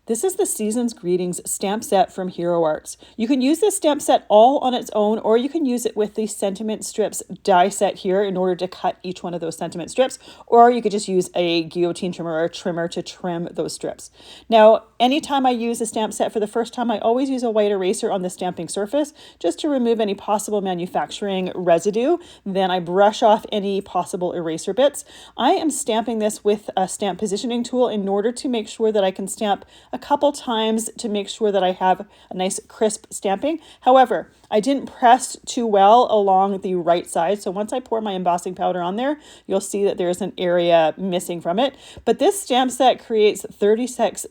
This is the Season's Greetings stamp set from Hero Arts. You can use this stamp set all on its own, or you can use it with the sentiment strips die set here in order to cut each one of those sentiment strips, or you could just use a guillotine trimmer or a trimmer to trim those strips. Now, anytime I use a stamp set for the first time, I always use a white eraser on the stamping surface just to remove any possible manufacturing residue. Then I brush off any possible eraser bits. I am stamping this with a stamp positioning tool in order to make sure that I can stamp a couple times to make sure that I have a nice crisp stamping. However, I didn't press too well along the right side. So once I pour my embossing powder on there, you'll see that there's an area missing from it. But this stamp set creates 36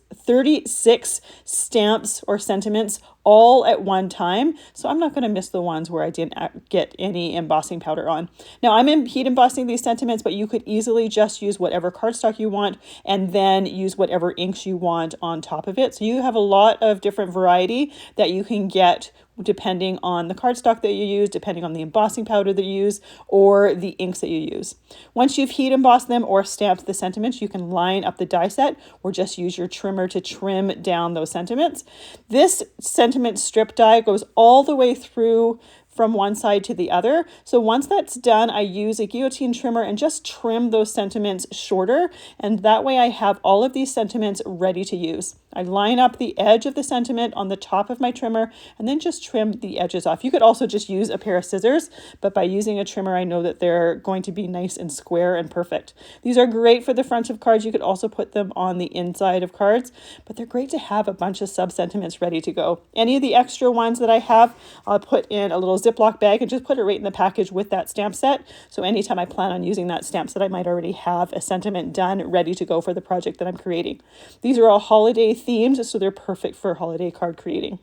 stamps or sentiments all at one time. So I'm not going to miss the ones where I didn't get any embossing powder on. Now I'm heat embossing these sentiments, but you could easily just use whatever cardstock you want and then use whatever inks you want on top of it. So you have a lot of different variety that you can get depending on the cardstock that you use, depending on the embossing powder that you use, or the inks that you use. Once you've heat embossed them or stamped the sentiments, you can line up the die set or just use your trimmer to trim down those sentiments. This sentiment strip die goes all the way through from one side to the other. So once that's done, I use a guillotine trimmer and just trim those sentiments shorter. And that way I have all of these sentiments ready to use. I line up the edge of the sentiment on the top of my trimmer and then just trim the edges off. You could also just use a pair of scissors, but by using a trimmer, I know that they're going to be nice and square and perfect. These are great for the front of cards. You could also put them on the inside of cards, but they're great to have a bunch of sub-sentiments ready to go. Any of the extra ones that I have, I'll put in a little Ziploc bag and just put it right in the package with that stamp set. So anytime I plan on using that stamp set, I might already have a sentiment done, ready to go for the project that I'm creating. These are all holiday themed, so they're perfect for holiday card creating.